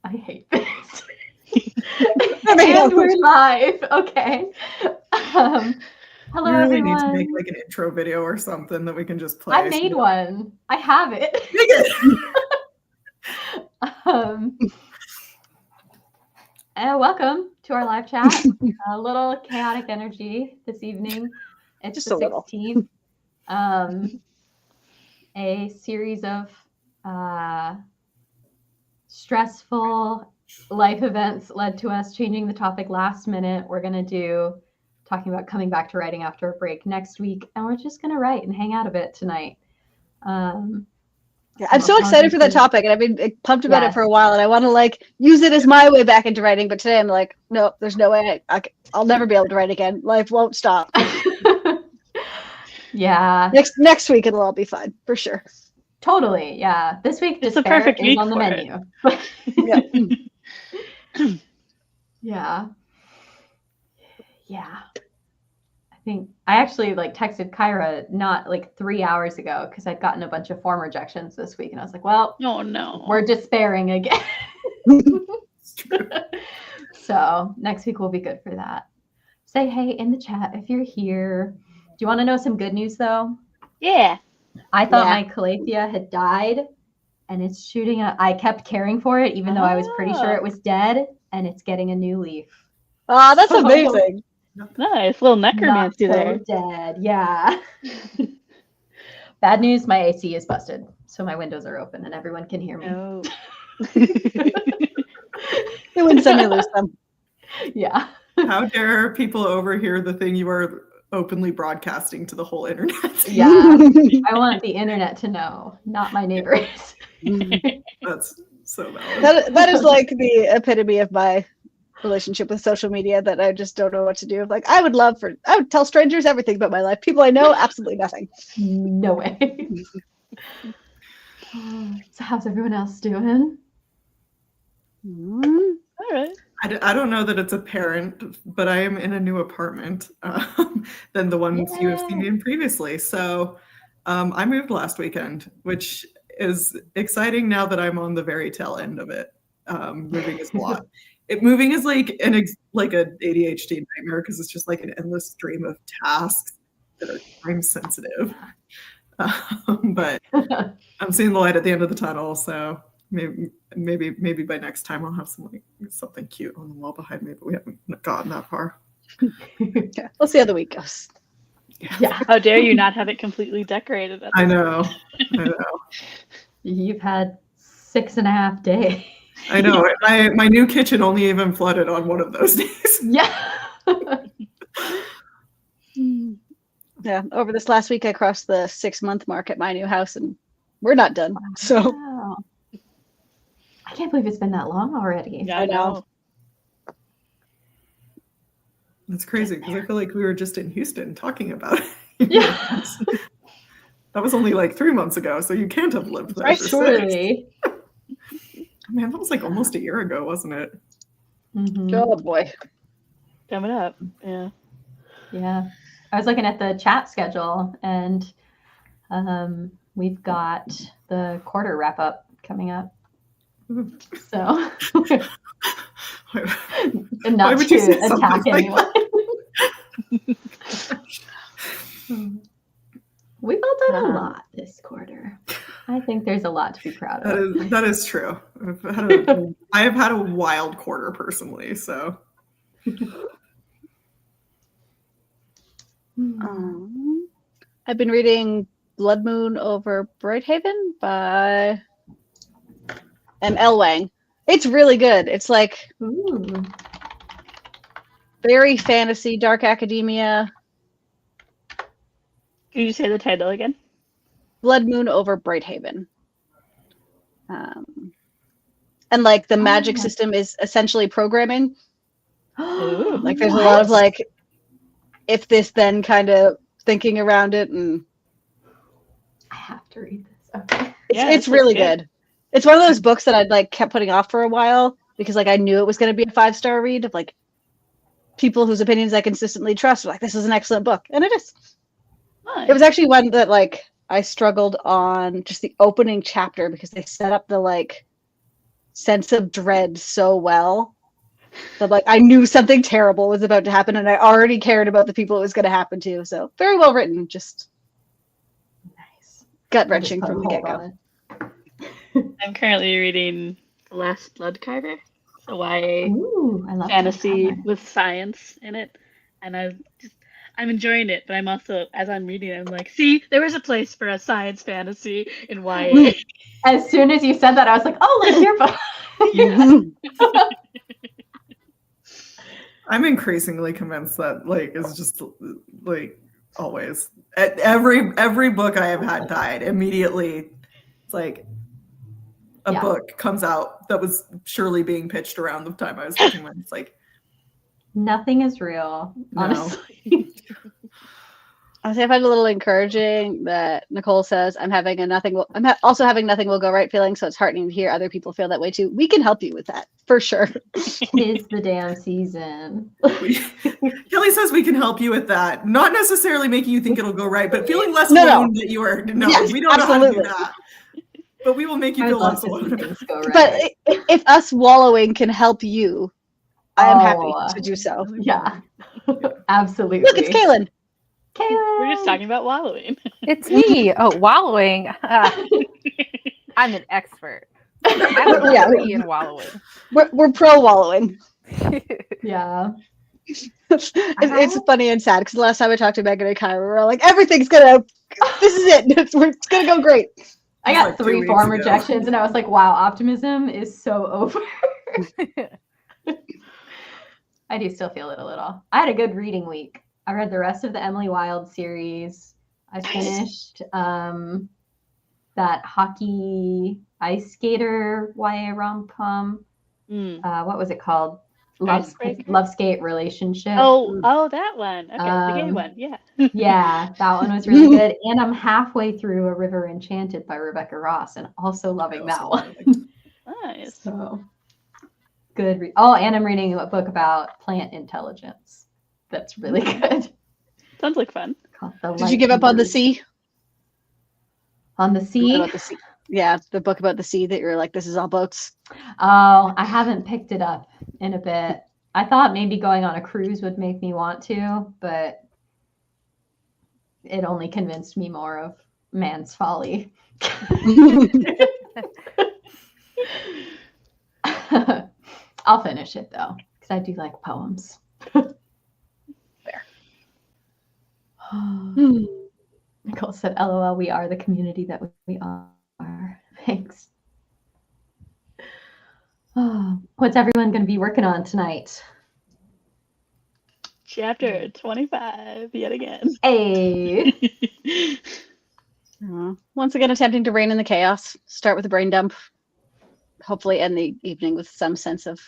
I hate this. And we're live. Okay. Hello, we really everyone. need to make like an intro video or something that we can just play. I made one. I have it. Welcome to our live chat. A little chaotic energy this evening. It's just the a little. 16th. A series of stressful life events led to us changing the topic last minute. We're going to do talking about coming back to writing after a break next week, and we're just going to write and hang out a bit tonight. I'm so excited for that topic, and I've been pumped about it for a while, and I want to like use it as my way back into writing. But today I'm like, no, there's no way I'll never be able to write again. Life won't stop. Yeah. Next week it'll all be fine for sure. Totally. Yeah. This week it's the perfect week on the menu. Yeah. Yeah. I think I actually like texted Kyra not like 3 hours ago because I'd gotten a bunch of form rejections this week, and I was like, well, oh no, we're despairing again. So next week will be good for that. Say hey in the chat if you're here. Do you want to know some good news though? Yeah. I thought my Calathea had died, and it's shooting up. I kept caring for it even though I was pretty sure it was dead, and it's getting a new leaf. Oh, that's amazing. Nice little necromancy there. Dead, yeah. Bad news, my AC is busted, so my windows are open and everyone can hear me. Oh. You win some, you lose some. Yeah. How dare people overhear the thing you are openly broadcasting to the whole internet? Yeah. I want the internet to know, not my neighbors. That's so valid. That is like the epitome of my relationship with social media, that I just don't know what to do. Like I would tell strangers everything about my life. People I know, absolutely nothing. No way. So how's everyone else doing? All right. I don't know that it's apparent, but I am in a new apartment than the ones you have seen me in previously. So I moved last weekend, which is exciting now that I'm on the very tail end of it. Moving is a lot. Moving is like an ADHD nightmare because it's just like an endless stream of tasks that are time sensitive. But I'm seeing the light at the end of the tunnel, so maybe by next time I'll have something cute on the wall behind me, but we haven't gotten that far. Yeah, we'll see how the week goes. Yeah. How dare you not have it completely decorated? I know. You've had 6.5 days. I know. My new kitchen only even flooded on one of those days. Yeah. Yeah. Over this last week, I crossed the 6-month mark at my new house, and we're not done. So wow. I can't believe it's been that long already. Yeah, I know. That's crazy because I feel like we were just in Houston talking about it. Yeah. That was only like 3 months ago, so you can't have lived there. Right, surely. Man, that was like almost a year ago, wasn't it? Mm-hmm. Oh boy. Coming up. Yeah. Yeah. I was looking at the chat schedule, and we've got the quarter wrap up coming up. So and not to attack anyone. We've all done a lot this quarter. I think there's a lot to be proud of. That is true. I have had a wild quarter personally, so. I've been reading Blood Moon over Brighthaven by M.L. Wang. It's really good. It's like very fantasy, dark academia. Can you say the title again? Blood Moon over Brighthaven. And like the magic system is essentially programming. Like there's a lot of like if this then kind of thinking around it, and I have to read this. Okay. It's really good. It's one of those books that I'd like kept putting off for a while because like I knew it was going to be a 5-star read of like people whose opinions I consistently trust. Like this is an excellent book, and it is. Nice. It was actually one that like I struggled on just the opening chapter because they set up the like sense of dread so well that like I knew something terrible was about to happen, and I already cared about the people it was going to happen to. So very well written, just Nice. gut wrenching Put a from the hold get go. on I'm currently reading The Last Blood Carver. It's a YA it. Ooh, I love that fantasy cover. with science in it, and I'm enjoying it. But I'm also, as I'm reading it, I'm like, see, there is a place for a science fantasy in YA. As soon as you said that, I was like, oh, like your book. Mhm. I'm increasingly convinced that like it's just like always at every book I have had died immediately. It's like a Yeah. book comes out that was surely being pitched around the time I was pitching one. It's like Nothing is real, No. honestly. Honestly, I find it a little encouraging that Nicole says, I'm also having nothing will go right feeling, so it's heartening to hear other people feel that way too. We can help you with that, for sure. Tis the damn season. Kelly says we can help you with that. Not necessarily making you think it'll go right, but feeling less No, no. alone that you are. No, Yes, we don't know how to do absolutely. that. But we will make you I feel would love less to see alone. about things go right. But if us wallowing can help you, I am happy Oh, to do so. it. yeah, absolutely. Look, it's Kaylin. Kaylin. We're just talking about wallowing. It's me. Oh, wallowing. I'm an expert. I'm Yeah. in wallowing. We're pro wallowing. Yeah. It's funny and sad because the last time I talked to Megan and Kyra, we were all like, everything's gonna, this is it. It's gonna go great. I It's got like 2 3 weeks form ago. rejections, and I was like, wow, optimism is so over. I do still feel it a little. I had a good reading week. I read the rest of the Emily Wilde series. I Nice. finished that hockey ice skater YA rom-com. Mm. What was it called? Love Icebreaker? Skate Relationship. Oh, that one. Okay, the gay Um, one. Yeah. Yeah, that one was really good. And I'm halfway through A River Enchanted by Rebecca Ross and also loving that one. Nice. So good. Oh, and I'm reading a book about plant intelligence. That's really good. Sounds like fun. Called The Did you Light give up on the Bird. sea? On the sea? About the sea. Yeah, the book about the sea that you're like, this is all boats. Oh, I haven't picked it up in a bit. I thought maybe going on a cruise would make me want to, but it only convinced me more of man's folly. I'll finish it though, because I do like poems. Fair. Nicole said, LOL, we are the community that we are. Thanks. Oh, what's everyone going to be working on tonight? Chapter 25 yet again. Hey. Once again, attempting to rein in the chaos. Start with a brain dump. Hopefully end the evening with some sense of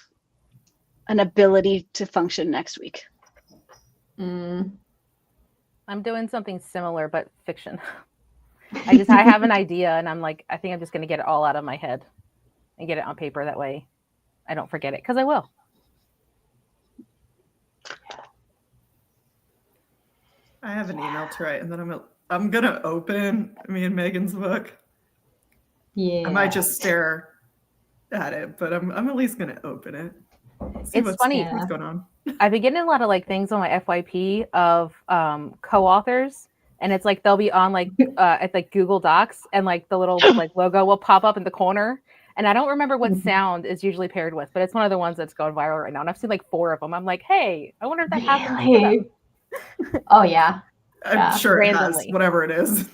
an ability to function next week. Mm. I'm doing something similar, but fiction. I have an idea, and I'm like, I think I'm just going to get it all out of my head and get it on paper. That way I don't forget it, because I will. I have an email to write, and then I'm gonna open me and Megan's book. Yeah. I might just stare at it, but I'm at least gonna open it. See It's funny. what's going on. I've been getting a lot of like things on my FYP of co-authors, and it's like they'll be on like at like Google Docs, and like the little like logo will pop up in the corner. And I don't remember what sound is usually paired with, but it's one of the ones that's going viral right now. And I've seen like 4 of them. I'm like, hey, I wonder if that happens to them. Really? Oh, yeah. I'm Yeah, sure it has randomly. whatever it is.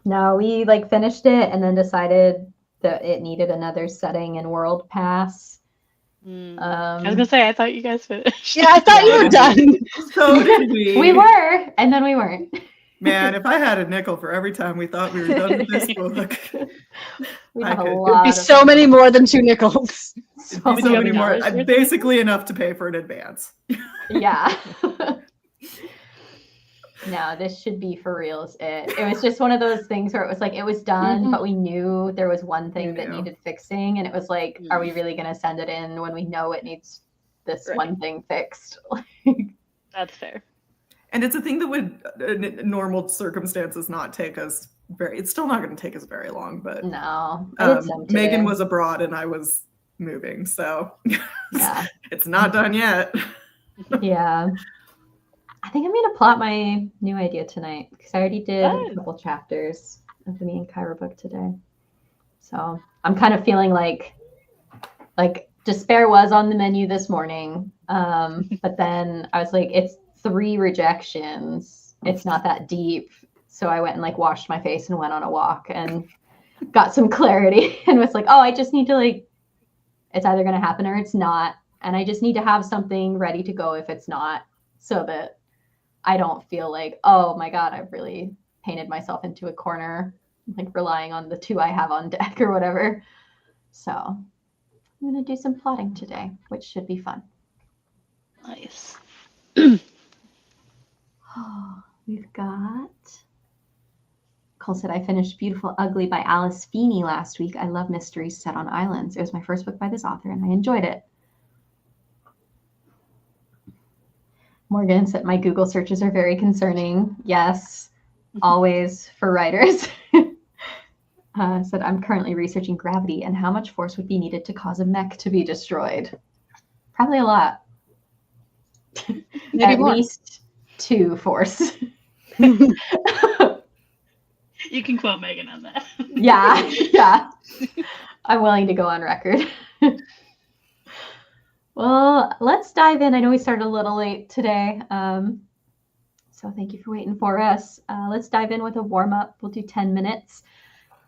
No, we like finished it and then decided that it needed another setting and world pass. I was gonna say, I thought you guys finished. Yeah, I thought you were done. So did we. We were, and then we weren't. Man, if I had a nickel for every time we thought we were done with this book, We I have a could. It would lot Be of so many more than 2 nickels. it'd so be so you have many more. $1 worth? Basically enough to pay for an advance. Yeah. No, this should be for reals. It was just one of those things where it was like it was done, but we knew there was one thing that knew. needed fixing, and it was like, are we really going to send it in when we know it needs this Right. one thing fixed? That's fair. And it's a thing that would, in normal circumstances, not take us it's still not going to take us very long, but No, I did some today. Megan was abroad and I was moving, so Yeah. it's not done yet. Yeah. I think I'm going to plot my new idea tonight because I already did a Good. couple chapters of the Me and Kyra book today. So I'm kind of feeling like despair was on the menu this morning. But then I was like, it's 3 rejections. It's not that deep. So I went and like washed my face and went on a walk and got some clarity and was like, oh, I just need to it's either going to happen or it's not. And I just need to have something ready to go if it's not, so that I don't feel like, oh my God, I've really painted myself into a corner, like relying on the 2 I have on deck or whatever. So I'm going to do some plotting today, which should be fun. Nice. We've got Cole said, I finished Beautiful Ugly by Alice Feeney last week. I love mysteries set on islands. It was my first book by this author and I enjoyed it. Morgan said, my Google searches are very concerning. Yes, always for writers. Said, I'm currently researching gravity and how much force would be needed to cause a mech to be destroyed. Probably a lot. Maybe At more. least 2 force. You can quote Megan on that. Yeah. I'm willing to go on record. Well, let's dive in. I know we started a little late today, so thank you for waiting for us. Let's dive in with a warm-up. We'll do 10 minutes,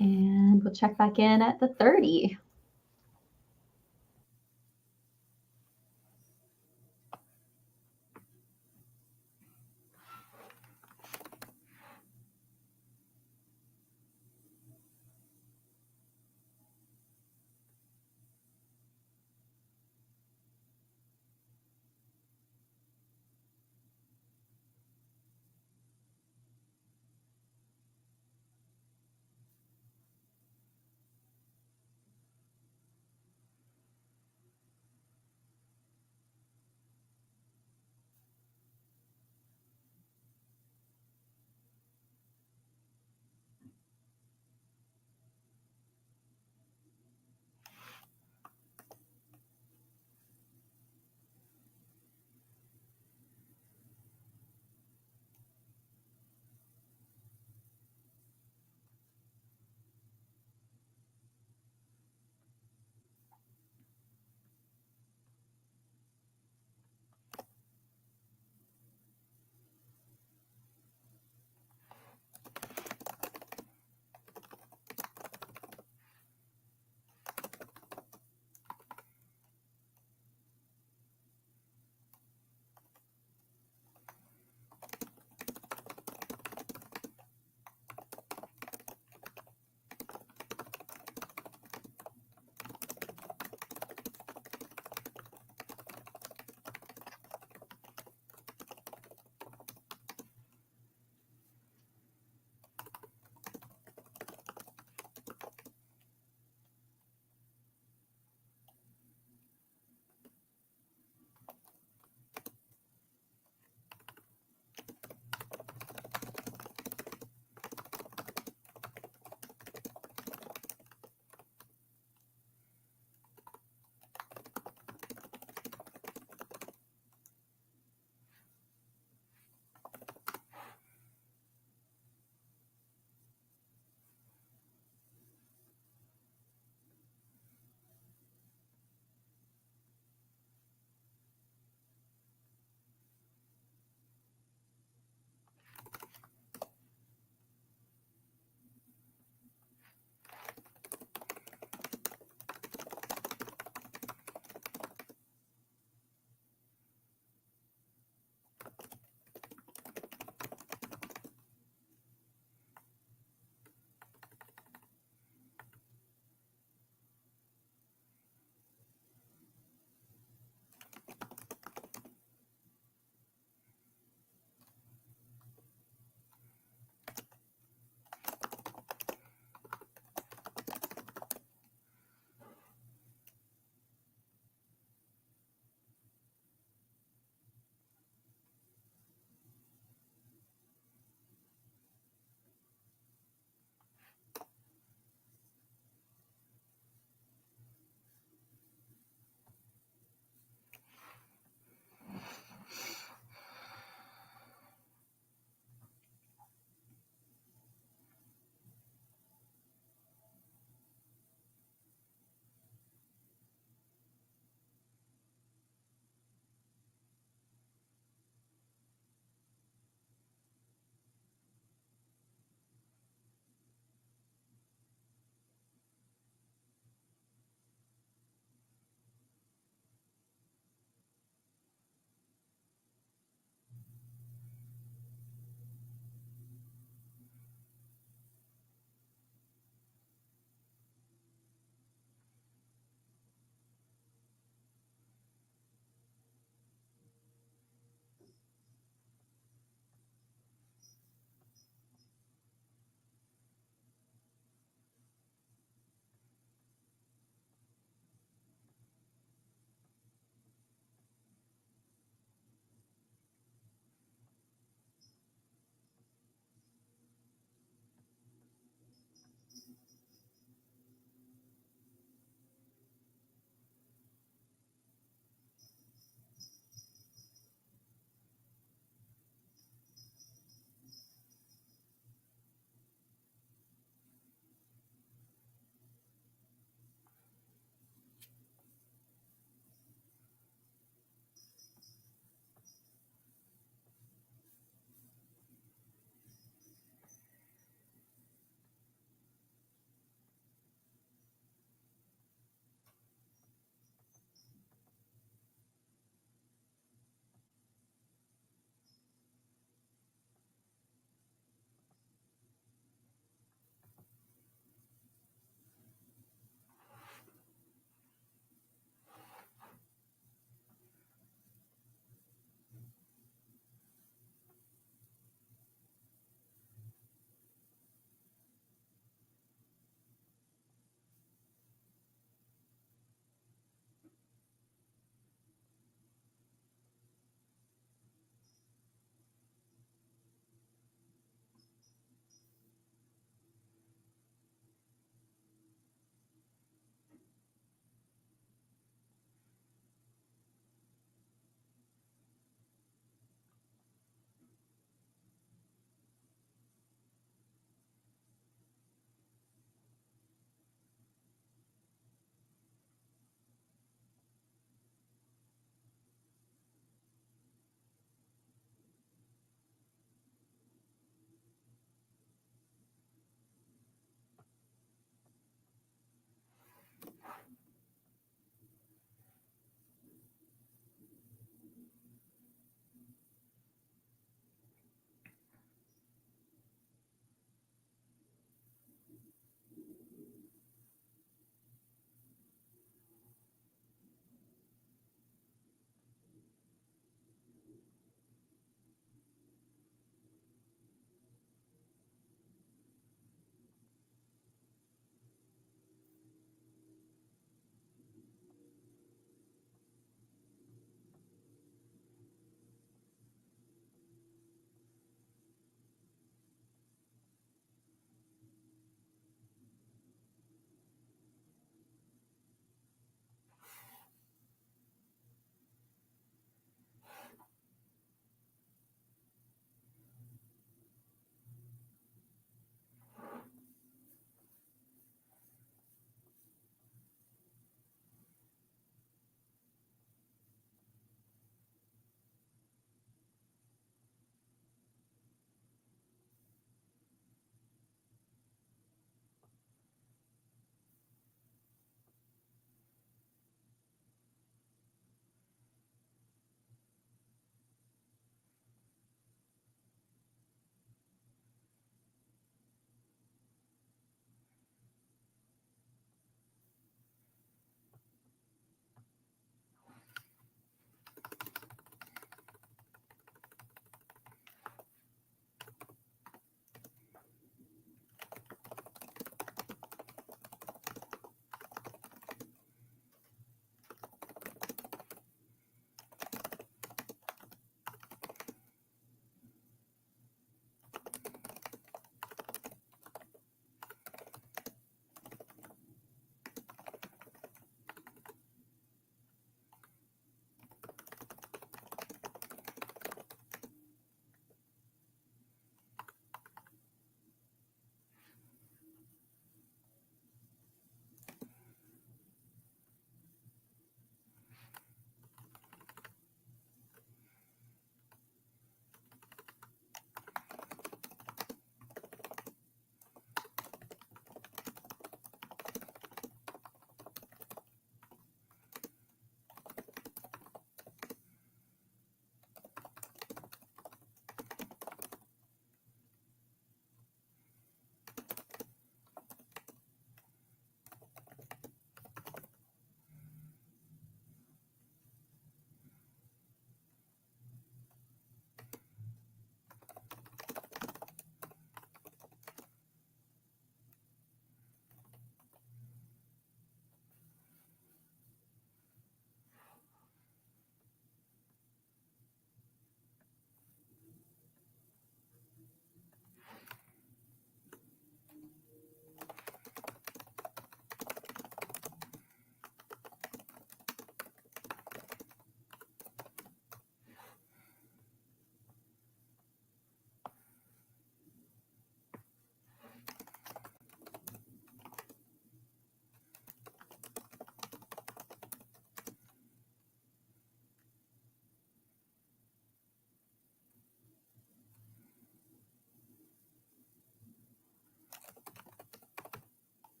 and we'll check back in at the 30.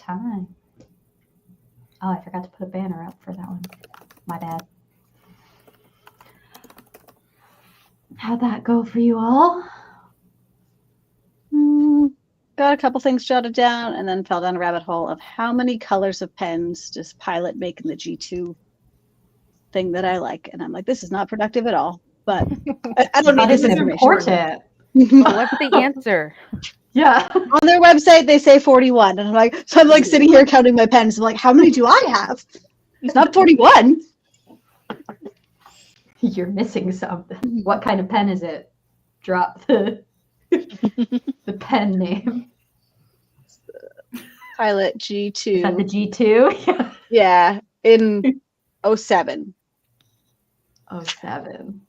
time. Oh, I forgot to put a banner up for that one. My bad. How'd that go for you all? Got a couple things jotted down and then fell down a rabbit hole of how many colors of pens does Pilot make in the G2 thing that I like. And I'm like, this is not productive at all. But I don't need This this is information. important. What's the answer? Yeah. On their website, they say 41. And I'm like, so I'm like sitting here counting my pens. I'm like, how many do I have? It's not 41. You're missing something. What kind of pen is it? Drop the the pen name. Pilot Is that the G2. G2? Yeah, in 07. 07.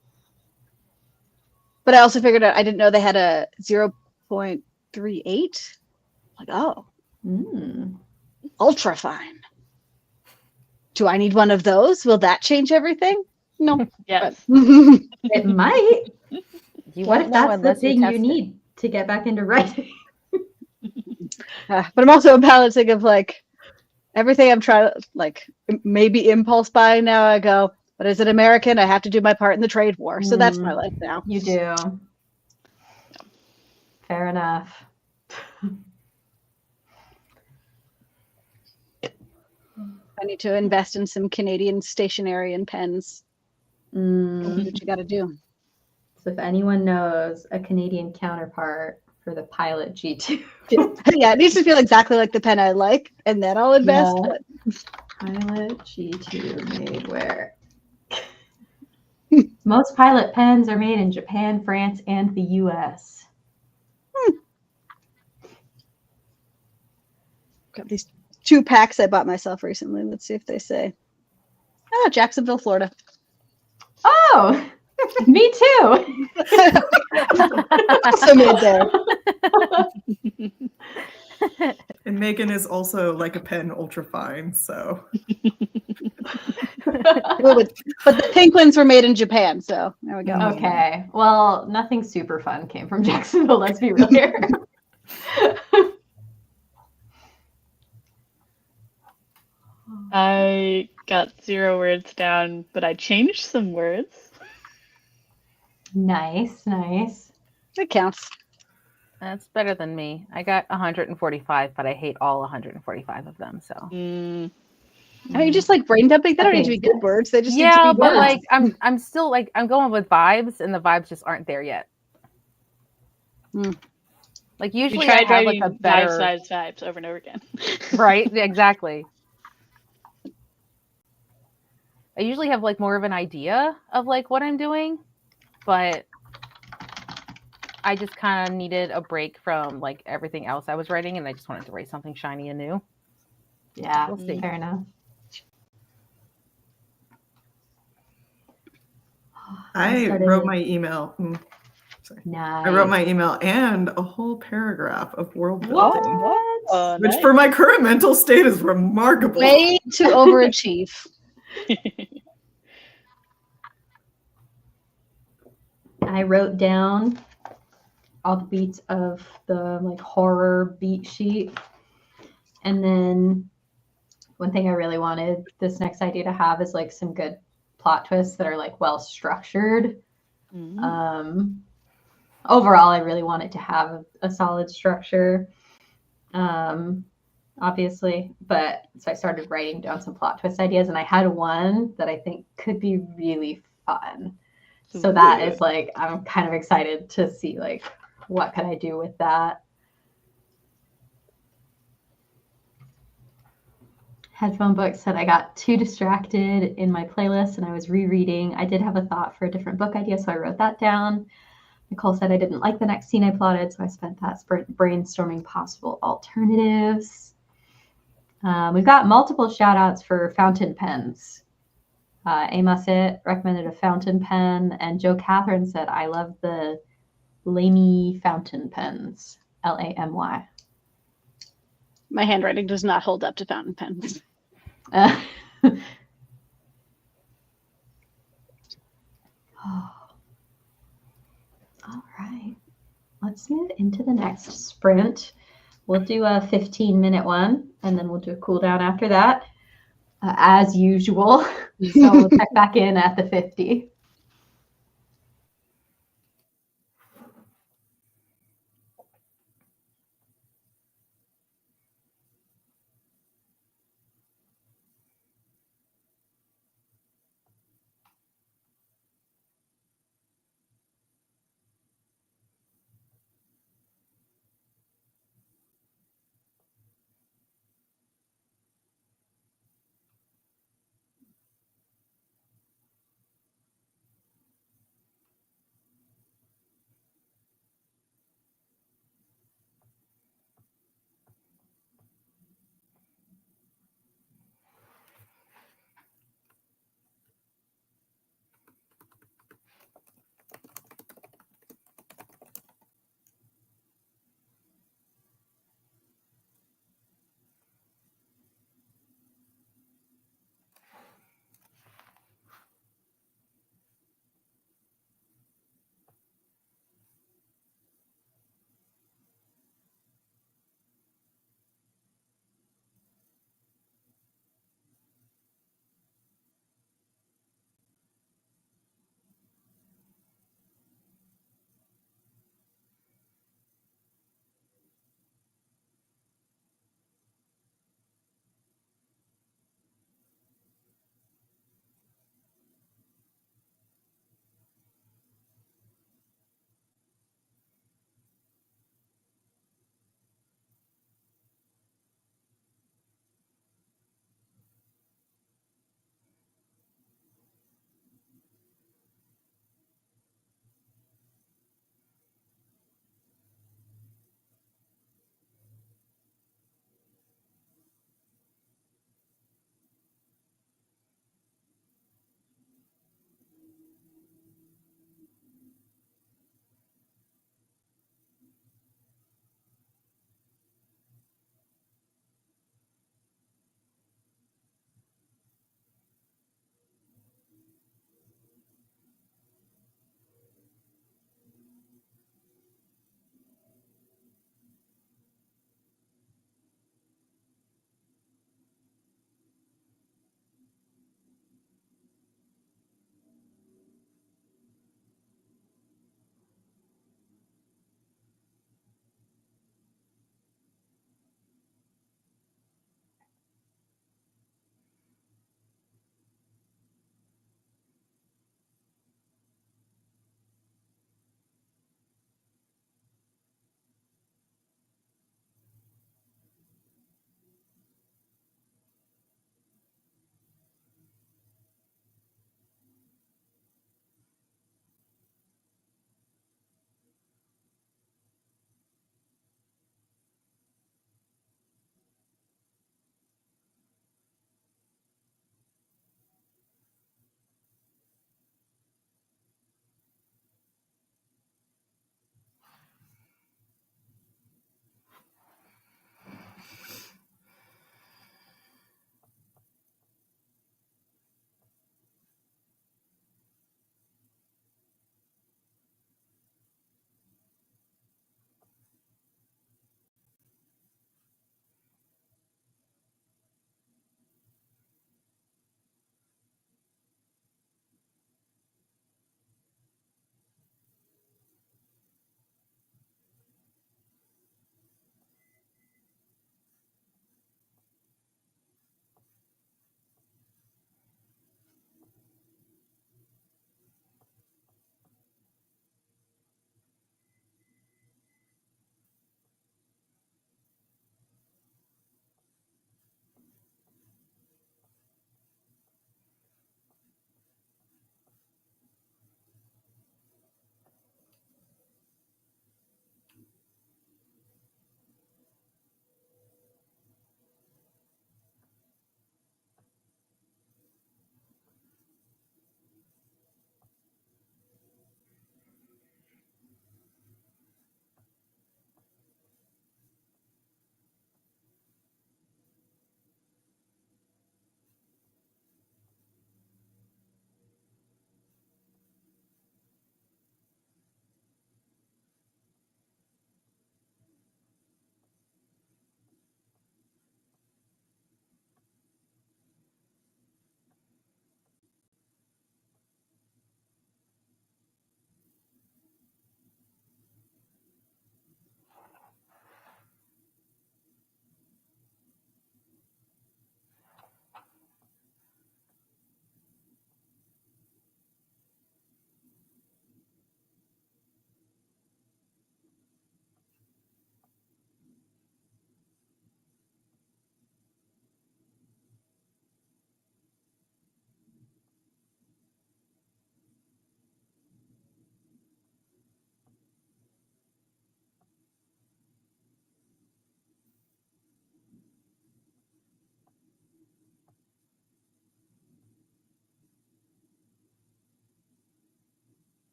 But I also figured out I didn't know they had a 0.38. Like, oh, ultra fine. Do I need one of those? Will that change everything? No. Yes. It might. You What won't if know that's the unless thing you test it. need to get back into writing? But I'm also balancing of like everything I'm trying, like maybe impulse buying now. I go, but as an American, I have to do my part in the trade war. So that's my life now. You do. Fair enough. I need to invest in some Canadian stationery and pens. That's what you got to do. So if anyone knows a Canadian counterpart for the Pilot G2, Yeah, it needs to feel exactly like the pen I like, and then I'll invest. Yeah. But Pilot G2 made where? Most Pilot pens are made in Japan, France, and the US. got these 2 packs I bought myself recently. Let's see if they say. Oh, Jacksonville, Florida. Oh, me too. Also made there. And Megan is also like a pen ultra fine, so But the pink ones were made in Japan, so there we go. Okay. Well, nothing super fun came from Jacksonville. Let's be real here. I got 0 words down, but I changed some words. Nice, nice. It counts. That's better than me. I got 145, but I hate all 145 of them. So Mm, I mean, just like brain dumping, they don't need to be Okay. good words. They just yeah, need to be but words. like I'm still like I'm going with vibes, and the vibes just aren't there yet. Like you usually I tried have like writing a better vibes over and over again. right, exactly. I usually have like more of an idea of like what I'm doing, but I just kind of needed a break from like everything else I was writing, and I just wanted to write something shiny and new. Yeah, We'll see. fair enough. I started- wrote my email. Nice. I wrote my email and a whole paragraph of world building, Oh, which nice. for my current mental state is remarkable. Way to overachieve. I wrote down all the beats of the like horror beat sheet. And then one thing I really wanted this next idea to have is like some good plot twists that are like well structured. Mm. Overall, I really wanted to have a solid structure, obviously. But so I started writing down some plot twist ideas, and I had one that I think could be really fun. So that is like, I'm kind of excited to see like what can I do with that. Headphone Book said I got too distracted in my playlist and I was rereading. I did have a thought for a different book idea, so I wrote that down. Nicole said I didn't like the next scene I plotted, so I spent that sprint brainstorming possible alternatives. We've got multiple shout outs for fountain pens. Amusset recommended a fountain pen, and Joe Catherine said, I love the Lamy fountain pens, Lamy. My handwriting does not hold up to fountain pens. All right, let's move into the next sprint. We'll do a 15-minute one, and then we'll do a cool down after that, as usual. So we'll check back in at the 50.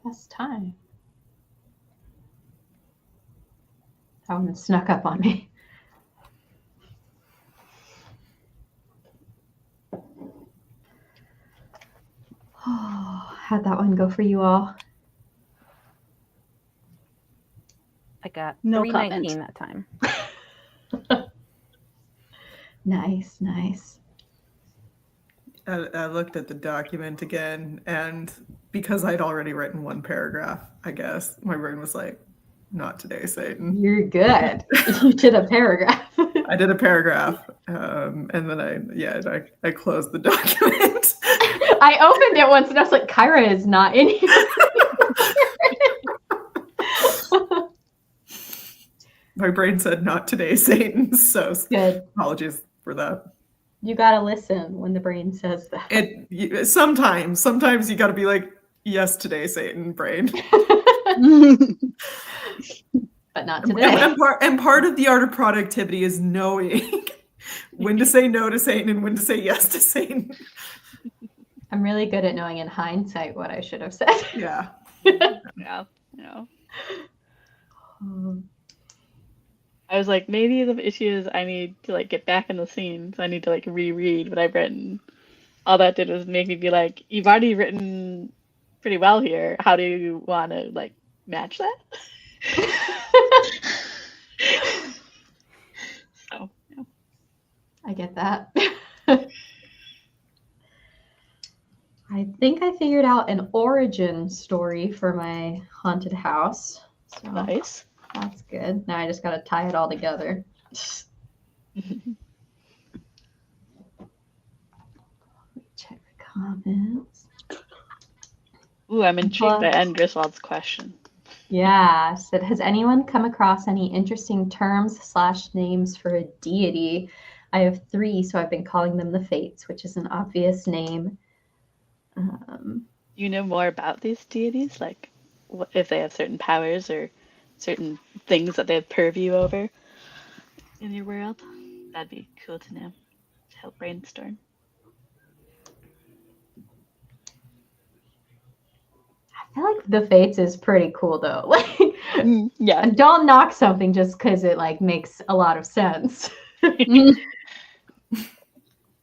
best time. That one snuck up on me. Oh, how'd that one go for you all? I got No 319 that time. Nice, nice. I looked at the document again, and because I'd already written one paragraph, I guess my brain was like, "Not today, Satan." You're good. You did a paragraph. I did a paragraph, and then I closed the document. I opened it once and I was like, Kyra is not in here. My brain said, "Not today, Satan." So Good. apologies for that. You gotta listen when the brain says that. Sometimes you got to be like, "Yes, today, Satan," brain. But not And, today. and part of the art of productivity is knowing when to say no to Satan and when to say yes to Satan. I'm really good at knowing in hindsight what I should have said. Yeah. Yeah. I was like, maybe the issue is I need to like get back in the scene, so I need to like reread what I've written. All that did was make me be like, you've already written pretty well here. How do you want to like match that? So, yeah. I get that. I think I figured out an origin story for my haunted house. So Nice. that's good. Now I just got to tie it all together. Check the comments. Ooh, I'm intrigued by Anne Griswold's question. Yeah, said, has anyone come across any interesting terms / names for a deity? I have 3, so I've been calling them the Fates, which is an obvious name. You know more about these deities, like if they have certain powers or certain things that they have purview over in your world? That'd be cool to know. To help brainstorm. I feel like the Fates is pretty cool though. Like, Yeah. and don't knock something just because it like makes a lot of sense.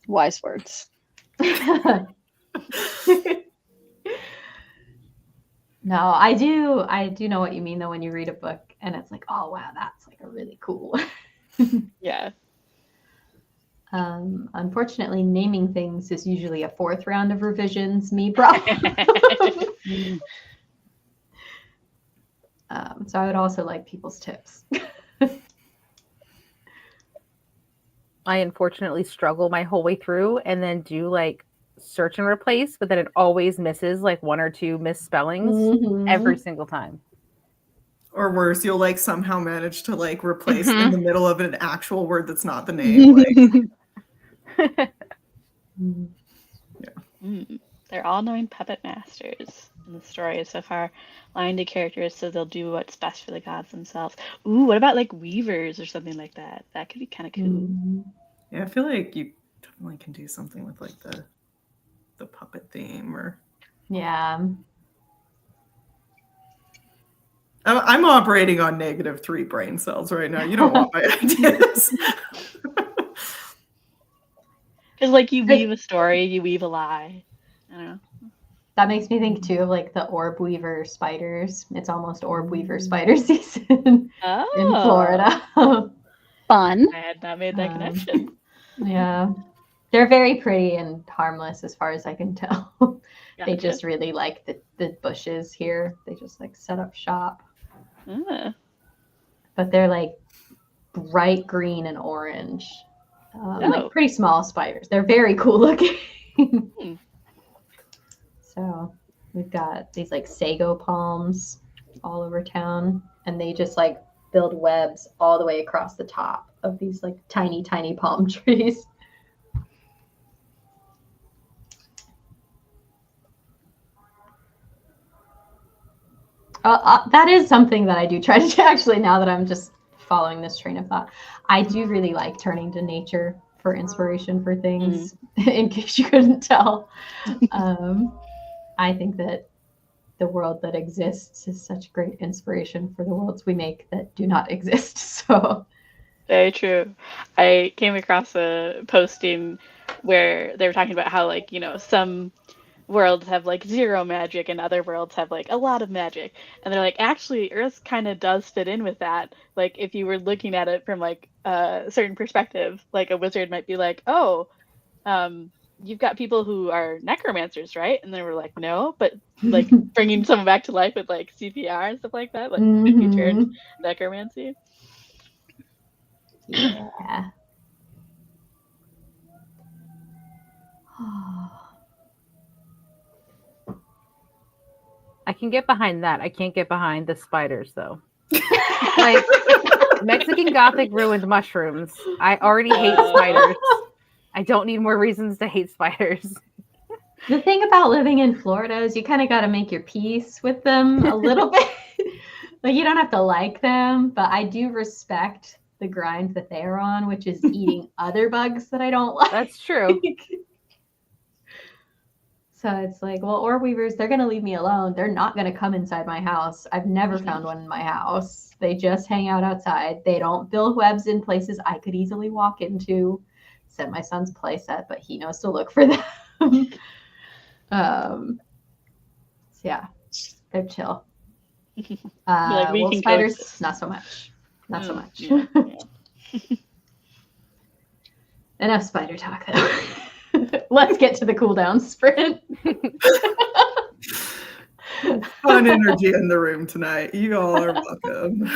Wise words. No, I do know what you mean though when you read a book and it's like, oh wow, that's like a really cool. Yeah. Unfortunately, naming things is usually a 4th round of revisions, me problem. So I would also like people's tips. I unfortunately struggle my whole way through and then do like search and replace, but then it always misses like 1 or 2 misspellings Mhm. every single time. Or worse, you'll like somehow manage to like replace in the middle of an actual word that's not the name. Like, They're all knowing puppet masters in the story so far, lying to characters so they'll do what's best for the gods themselves. Ooh, what about like weavers or something like that? That could be kind of cool. Mhm. yeah, I feel like you definitely can do something with like the puppet theme or Yeah. I'm operating on -3 brain cells right now. You don't want my ideas. Because like you weave a story, you weave a lie. I don't know. That makes me think too of like the orb weaver spiders. It's almost orb weaver spider season Oh, in Florida. Fun. I had not made that Um, connection. Yeah. They're very pretty and harmless as far as I can tell. They Gotcha. just really like the bushes here. They just like set up shop. Ah. But they're like bright green and orange. Oh. Like pretty small spiders. They're very cool looking. So we've got these like sago palms all over town, and they just like build webs all the way across the top of these like tiny, tiny palm trees. That is something that I do try to actually, now that I'm just following this train of thought, I do really like turning to nature for inspiration for things, in case you couldn't tell. I think that the world that exists is such great inspiration for the worlds we make that do not exist. So Very true. I came across a posting where they were talking about how, like, some worlds have like zero magic and other worlds have like a lot of magic. And they're like, actually, Earth kind of does fit in with that. Like, if you were looking at it from like a certain perspective, like a wizard might be like, oh, you've got people who are necromancers, right? And they were like, no, but like bringing someone back to life with like CPR and stuff like that, like could be turned Mhm. necromancy. Yeah. I can get behind that. I can't get behind the spiders though. Like Mexican Gothic ruined mushrooms. I already hate spiders. I don't need more reasons to hate spiders. The thing about living in Florida is you kind of got to make your peace with them a little bit. Like you don't have to like them, but I do respect the grind that they are on, which is eating other bugs that I don't like. That's true. So it's like, well, orb weavers, they're going to leave me alone. They're not going to come inside my house. I've never found one in my house. They just hang out outside. They don't build webs in places I could easily walk into. Except my son's playset, but he knows to look for them. So yeah, they're chill. Like, we Wolf can spiders, coexist. not so much. Not so Mm, much. yeah. Enough spider talk, though. Let's get to the cooldown sprint. Fun energy in the room tonight. You all are welcome.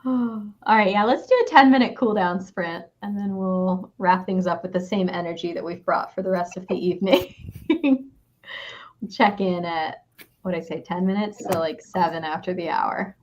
All right, yeah, let's do a 10-minute cooldown sprint, and then we'll wrap things up with the same energy that we've brought for the rest of the evening. We'll check in at, what did I say, 10 minutes? So like 7 after the hour.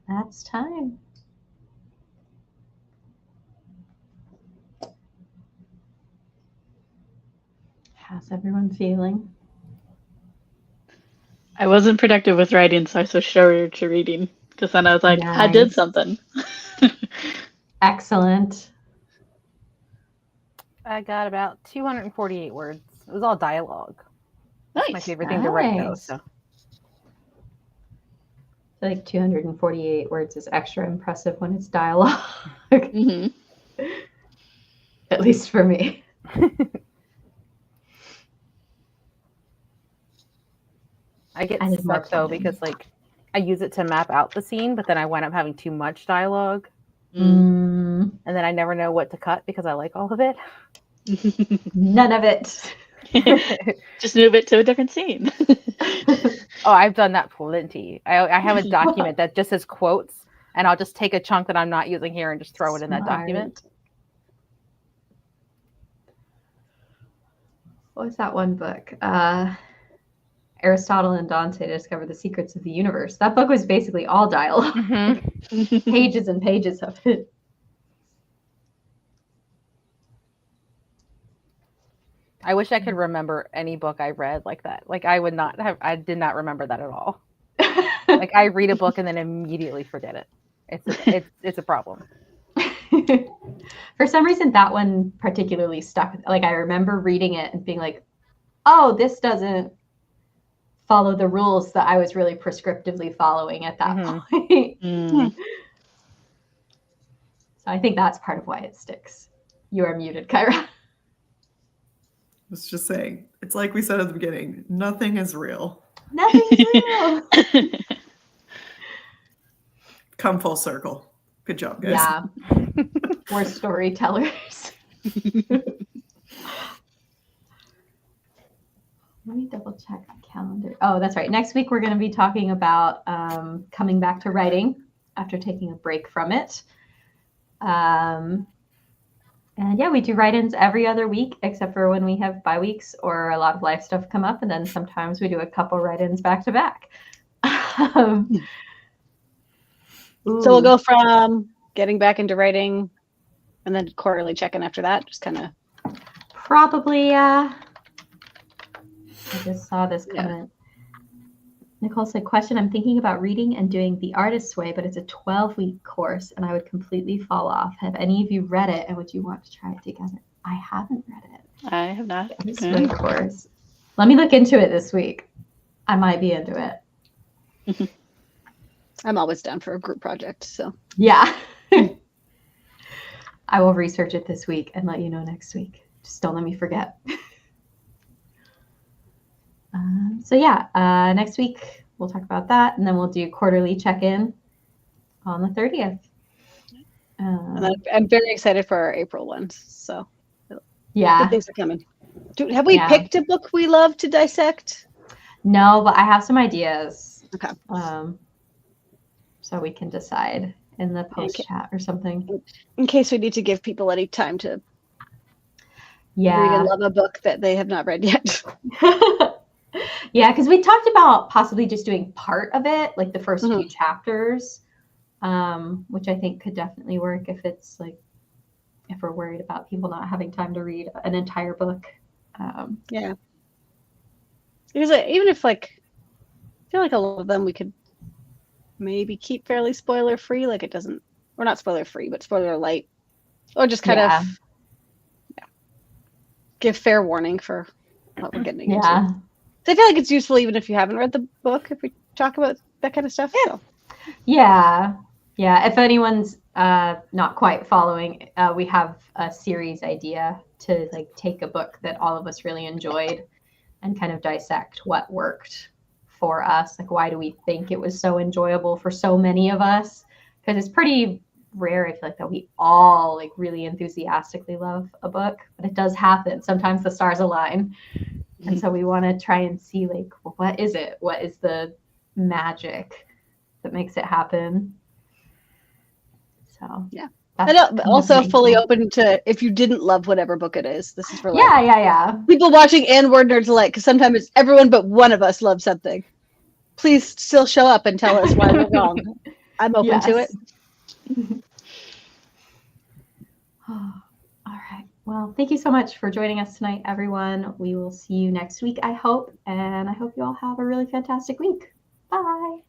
That's time. How's everyone feeling? I wasn't productive with writing, so I switched over to reading. Because then I was like, I did Nice. something. Excellent. I got about 248 words. It was all dialogue. That's my Nice. favorite thing to write, though. Nice. So I feel like 248 words is extra impressive when it's dialogue, Hmm. at least for me. I get I did more stuck though planning. because like I use it to map out the scene, but then I wind up having too much dialogue, Mm, and then I never know what to cut because I like all of it. none of it. Just move it to a different scene. Oh, I've done that plenty. I have a document that just says quotes, and I'll just take a chunk that I'm not using here and just throw it in that document. Smart. What was that one book? Aristotle and Dante discover the secrets of the universe. That book was basically all dialogue, Mhm. pages and pages of it. I wish I could remember any book I read like that. Like I did not remember that at all. Like I read a book and then immediately forget it. It's a problem. For some reason, that one particularly stuck. Like I remember reading it and being like, "Oh, this doesn't follow the rules that I was really prescriptively following at that Mhm. point." Mm. So I think that's part of why it sticks. You are muted, Kyra. I was just saying, it's like we said at the beginning, nothing is real. Nothing's real. Come full circle. Good job, guys. Yeah, we're storytellers. Let me double check my calendar. Oh, that's right. Next week, we're going to be talking about coming back to writing after taking a break from it. And yeah, we do write-ins every other week, except for when we have bye weeks or a lot of life stuff come up. And then sometimes we do a couple write-ins back to back. So we'll go from getting back into writing and then quarterly check-in after that. Just kind of. Probably, yeah. I just saw this Yeah. comment. Nicole said, question, I'm thinking about reading and doing The Artist's Way, but it's a 12-week course and I would completely fall off. Have any of you read it and would you want to try it together? I haven't read it. I have not. Artist's Way course. Let me look into it this week. I might be into it. I'm always down for a group project. So Yeah. I will research it this week and let you know next week. Just don't let me forget. So yeah, next week we'll talk about that, and then we'll do quarterly check-in on the 30th. and I'm very excited for our April ones. So Yeah. good things are coming. Have we Yeah. picked a book we love to dissect? No, but I have some ideas. Okay. So we can decide in the post chat or something. In case we need to give people any time to read Yeah. and love a book that they have not read yet. Yeah, because we talked about possibly just doing part of it, like the first Mhm. few chapters, which I think could definitely work if it's like, if we're worried about people not having time to read an entire book. Yeah. Because even if I feel like a lot of them we could maybe keep fairly spoiler free, like it doesn't, or not spoiler free, but spoiler light, or just kind Yeah. of give fair warning for what we're getting into. Yeah. So I feel like it's useful even if you haven't read the book, if we talk about that kind of stuff. Yeah. So. Yeah. Yeah. If anyone's not quite following, we have a series idea to like take a book that all of us really enjoyed and kind of dissect what worked for us. Like, why do we think it was so enjoyable for so many of us? Because it's pretty rare, I feel like, that we all like really enthusiastically love a book, but it does happen. Sometimes the stars align. And so we want to try and see like, what is it? What is the magic that makes it happen? So Yeah. that's And kind of also the fully main open to if you didn't love whatever book it is. This is for thing. like Yeah. people watching and Word Nerds alike, because sometimes everyone but one of us loves something. Please still show up and tell us why we're wrong. I'm open to it. All right. Well, thank you so much for joining us tonight, everyone. We will see you next week, I hope. And I hope you all have a really fantastic week. Bye.